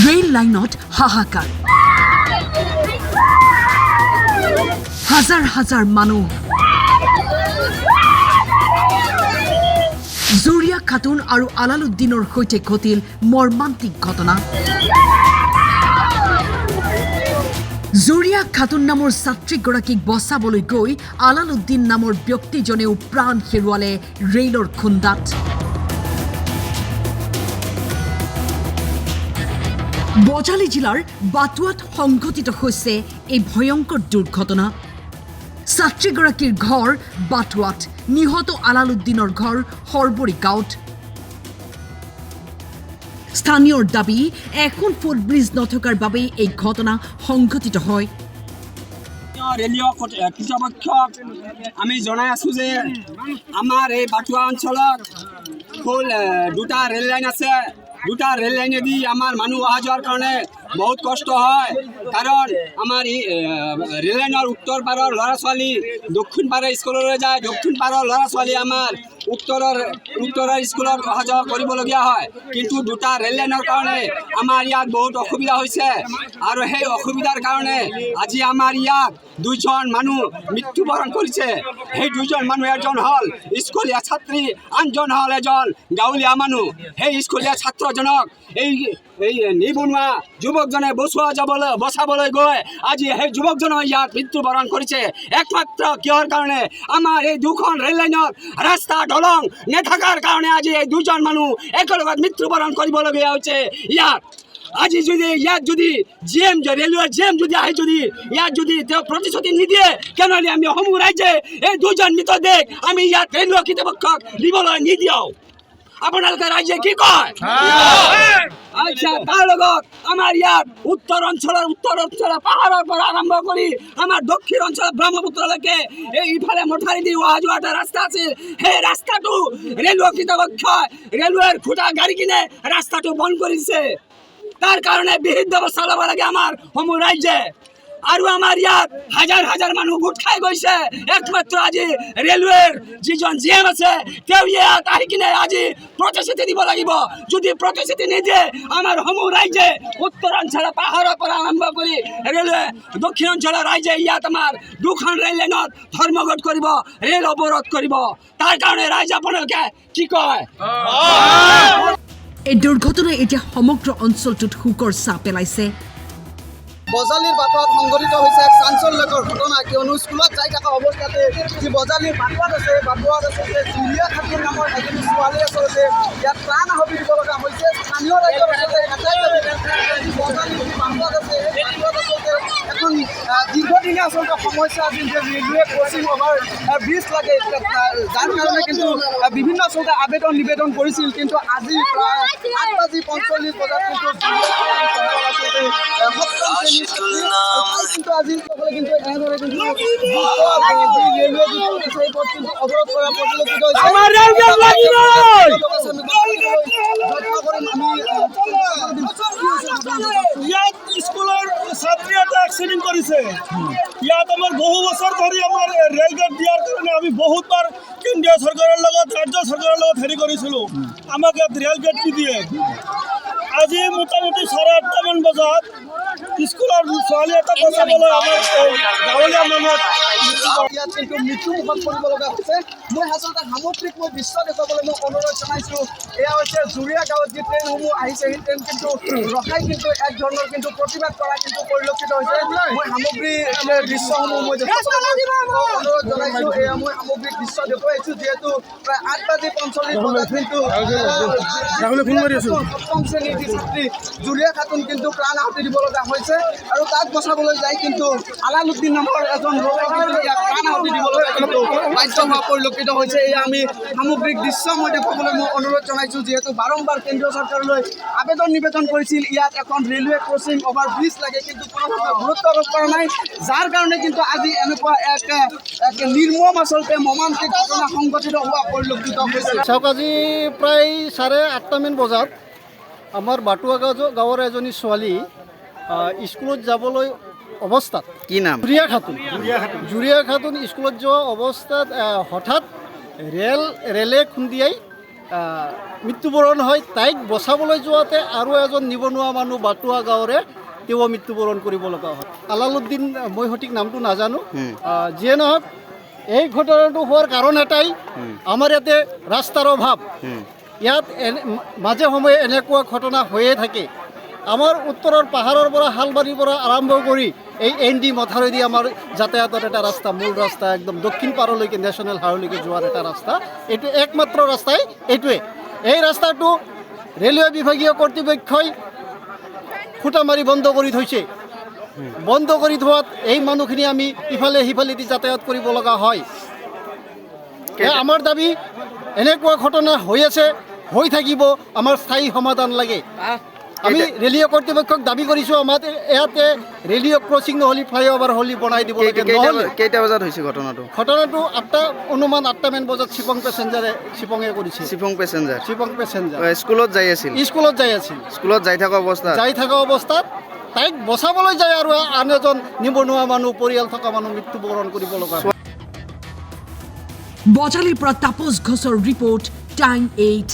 Rail লাইনত হাহাকাৰ, হাজাৰ হাজাৰ মানুহ, জুৰিয়া খাতুন আৰু আলালুদ্দিনৰ সৈতে ঘটিল মৰ্মান্তিক ঘটনা। জুৰিয়া খাতুন নামৰ ছাত্ৰীগৰাকীক বচাবলৈ গৈ আলালুদ্দিন নামৰ ব্যক্তিজনেও প্ৰাণ হেৰুৱালে ৰেলৰ খুন্দাত। বজালী জিলাৰ বাটুৱাত সংঘটিত হৈছে এই ভয়ংকৰ দুৰ্ঘটনা। ছাত্ৰীগৰাকীৰ ঘৰ বাটুৱাত, নিহত আলালুদ্দিনৰ ঘৰ সৰবৰী গাঁৱত। স্থানীয়ৰ দাবী, এখন ফুটব্ৰিজ নথকাৰ বাবেই এই ঘটনা সংঘটিত হয়। ৰেলীয় কৰ্তৃপক্ষক আমি জনাই আছোঁ যে আমাৰ এই বাটুৱা অঞ্চলত ফুল দুটা ৰেল লাইন আছে। দুটা ৰেল লাইনেদি আমাৰ মানুহ অহা যোৱাৰ কাৰণে বহুত কষ্ট হয়, কাৰণ আমাৰ এই ৰেল লাইনৰ উত্তৰ পাৰৰ ল'ৰা ছোৱালী দক্ষিণ পাৰৰ স্কুললৈ যায়, দক্ষিণ পাৰৰ ল'ৰা ছোৱালী আমাৰ উত্তৰৰ স্কুলত অহা যোৱা কৰিবলগীয়া হয়। কিন্তু দুটা ৰেল লাইনৰ কাৰণে আমাৰ ইয়াত বহুত অসুবিধা হৈছে, আৰু সেই অসুবিধাৰ কাৰণে আজি আমাৰ ইয়াত দুজন মানুহ মৃত্যুবৰণ কৰিছে। সেই দুজন মানুহ, এজন হ'ল স্কুলীয়া ছাত্ৰী, আনজন হ'ল এজন গাঁৱলীয়া মানুহ। সেই স্কুলীয়া ছাত্ৰজনক এই নিবনুৱা যুৱকজনে বচাবলৈ গৈ আজি সেই যুৱকজনে ইয়াত মৃত্যুবৰণ কৰিছে। একমাত্ৰ কিহৰ কাৰণে? আমাৰ এই দুখন ৰেল লাইনত ৰাস্তা দলং নেথাকাৰ কাৰণে আজি এই দুজন মানুহ একেলগত মৃত্যুবৰণ কৰিবলগীয়া হৈছে। ইয়াত আজি যদি ৰেলৱেৰ জি এম যদি আহে, ইয়াত যদি তেওঁ প্ৰতিশ্ৰুতি নিদিয়ে, তেনেহ'লে আমি সমূহ ৰাইজে এই দুজন মৃতদেহ আমি ইয়াত ৰেলৱে কৰ্তৃপক্ষক দিবলৈ নিদিওঁ। আপোনালোকে ৰাইজে কি কয়? আচ্ছা, তাৰ লগত আমাৰ ইয়াত উত্তৰ অঞ্চলৰ পাহাৰৰ পৰা আৰম্ভ কৰি আমাৰ দক্ষিণ অঞ্চলৰ ব্ৰহ্মপুত্ৰলৈকে এই ইফালে মথাৰি দি অহা যোৱা এটা ৰাস্তা আছিল। সেই ৰাস্তাটো ৰেলৱে কৰ্তৃপক্ষই ৰেলৱেৰ খুটা গাড়ী কিনে ৰাস্তাটো বন্ধ কৰিছে। তাৰ কাৰণে বিহিত ব্যৱস্থা ল'ব লাগে আমাৰ সমূহ ৰাইজে। আৰু আমাৰ ইয়াত হাজাৰ হাজাৰ মানুহ গোট খাই গৈছে। একমাত্ৰ আজি ৰেলৱেৰ যিজন জি এম আছে, তেওঁ ইয়াত আহি কিনে আজি প্ৰতিশ্ৰুতি দিব লাগিব। যদি প্ৰতিশ্ৰুতি নিদিয়ে, আমাৰ সমূহ ৰাইজে উত্তৰ অঞ্চলৰ পাহাৰৰ পৰা আৰম্ভ কৰি ৰেলৱে দক্ষিণ অঞ্চলৰ ৰাইজে ইয়াত আমাৰ দুখন ৰেল লাইনত ধৰ্মঘট কৰিব, ৰেল অৱৰোধ কৰিব। তাৰ কাৰণে ৰাইজ আপোনালোকে কি কয়? এই দুৰ্ঘটনাই এতিয়া সমগ্ৰ অঞ্চলটোত শোকৰ ছাঁ পেলাইছে। বজালীৰ বাটত সংঘটিত হৈছে এক চাঞ্চল্যকৰ ঘটনা, কিয়নো স্কুলত যাই থকা অৱস্থাতে যি বজালীৰ বাটুৱাত আছে যে জুৰিয়া খাতুন নামৰ এজনী ছোৱালী আচলতে ইয়াত প্ৰাণ আহুতি দিব লগা হৈছে। স্থানীয় ৰাইজৰ আচলতে এটাই দাবী, বজালীৰ যি বাটুৱাত আছে, সেই বাটুৱাত আচলতে এখন দীৰ্ঘদিনীয়া আচলতে সমস্যা আছিল যে ৰেলৱে ক্ৰছিং অভাৰ ব্ৰিজ লাগে, যাৰ কাৰণে কিন্তু বিভিন্ন আচলতে নিবেদন কৰিছিল। কিন্তু আজি প্ৰায় 8:45 বজাত কিন্তু আজি কিন্তু এনেদৰে কিন্তু অৱৰোধ কৰা পৰিলক্ষিত হৈছে। ইয়াত স্কুলৰ ছাত্ৰী এটা এক্সিডেণ্ট কৰিছে। ইয়াত আমাৰ বহু বছৰ ধৰি আমাৰ ৰেলগেট দিয়াৰ কাৰণে আমি বহুতবাৰ কেন্দ্ৰীয় চৰকাৰৰ লগত, ৰাজ্য চৰকাৰৰ লগত হেৰি কৰিছিলোঁ, আমাক ইয়াত ৰেলগেট নিদিয়ে। আজি মোটামুটি 8:30মান বজাত স্কুলৰ ছোৱালী এটা বচাবলৈ আমাৰ গাঁৱলীয়া মানুহ ইয়াত কিন্তু মৃত্যুমুখত পৰিব লগা হৈছে। মই আচলতে সামগ্ৰিক দৃশ্য দেখুৱাবলৈ মই অনুৰোধ জনাইছোঁ। এয়া হৈছে জুৰিয়া গাঁৱত যি ট্ৰেইনসমূহ আহিছে, সেই ট্ৰেইন কিন্তু ৰখাই কিন্তু এক ধৰণৰ কিন্তু প্ৰতিবাদ কৰা কিন্তু পৰিলক্ষিত হৈছে। মই সামগ্ৰিক দৃশ্যসমূহ মই দেখুৱাবলৈ অনুৰোধ জনাইছোঁ। এয়া মই সামগ্ৰিক দৃশ্য দেখুৱাইছোঁ, যিহেতু প্ৰায় 8:45 বজাত কিন্তু সপ্তম শ্ৰেণীৰ যি ছাত্ৰী জুৰিয়া খাতুন কিন্তু প্ৰাণ আহুতি দিব লগা হৈছে। আৰু তাক বচাবলৈ যায় কিন্তু আলালুদ্দিন নামৰ এজন লোকে কিন্তু ইয়াক প্ৰাণ আহুতি দিব লগা কিন্তু বাধ্য হোৱা পৰিলক্ষিত হৈছে। এয়া আমি সামগ্ৰিক দৃশ্য মই দেখুৱাবলৈ মই অনুৰোধ জনাইছোঁ, যিহেতু বাৰম্বাৰ কেন্দ্ৰীয় চৰকাৰলৈ নিবেদন কৰিছিল ইয়াত এখন ৰেলৱে ক্ৰছিং অভাৰ ব্ৰিজ লাগে, কিন্তু কোনো ধৰণৰ গুৰুত্ব আৰোপ কৰা নাই। যাৰ কাৰণে কিন্তু আজি এনেকুৱা এক নিৰ্মম আচলতে মৰ্মান্তিক ঘটনা সংঘটিত হোৱা পৰিলক্ষিত হৈছে। চাওক, আজি প্ৰায় 8:30মান বজাত আমাৰ বাটুৱা গাঁৱৰ এজনী ছোৱালী স্কুলত যাবলৈ অৱস্থাত, কি নাম? জুৰিয়া খাতুন স্কুলত যোৱা অৱস্থাত হঠাৎ ৰেলে খুন্দিয়াই মৃত্যুবৰণ হয়। তাইক বচাবলৈ যোৱাতে আৰু এজন নিবনুৱা মানুহ বাটুৱা গাঁৱৰে তেওঁ মৃত্যুবৰণ কৰিব লগা হয়। আলালুদ্দিন, মই সঠিক নামটো নাজানো। যিয়ে নহওক, এই ঘটনাটো হোৱাৰ কাৰণ এটাই, আমাৰ ইয়াতে ৰাস্তাৰ অভাৱ। ইয়াত মাজে সময়ে এনেকুৱা ঘটনা হৈয়ে থাকে। আমাৰ উত্তৰৰ পাহাৰৰ পৰা শালবাৰীৰ পৰা আৰম্ভ কৰি এই ND মথাউৰিদি আমাৰ যাতায়াতৰ এটা ৰাস্তা, মূল ৰাস্তা, একদম দক্ষিণ পাৰলৈকে নেশ্যনেল হাইৱেলৈকে যোৱাৰ এটা ৰাস্তা। এইটো একমাত্ৰ ৰাস্তাই এইটোৱে। এই ৰাস্তাটো ৰেলৱে বিভাগীয় কৰ্তৃপক্ষই খুঁটা মাৰি বন্ধ কৰি থৈছে। বন্ধ কৰি থোৱাত এই মানুহখিনি আমি ইফালে সিফালেদি যাতায়াত কৰিব লগা হয়। আমাৰ দাবী, এনেকুৱা ঘটনা হৈ আছে, হৈ থাকিব, আমাৰ স্থায়ী সমাধান লাগে। আমি ৰেলীয় কৰ্তৃপক্ষক দাবী কৰিছোঁ, আমাৰ ইয়াতে ৰেলীয় ক্ৰচিং নহ'লে ফ্লাইঅভাৰ হ'লে বনাই দিব লাগে। কেইটা বজাত হৈছে ঘটনাটো? ঘটনাটো অনুমান 8টামান বজাত শ্বিলং শ্বিলঙে কৰিছে। শ্বিলং পেচেঞ্জাৰ স্কুলত যাই আছিল। স্কুলত যাই থকা অৱস্থাত তাইক বচাবলৈ যায় আৰু আন এজন নিবনুৱা মানুহ, পৰিয়াল থকা মানুহ মৃত্যুবৰণ কৰিব লগা হয়। বজালিৰ পৰা তাপস ঘোষৰ ৰিপৰ্ট, টাইম 8।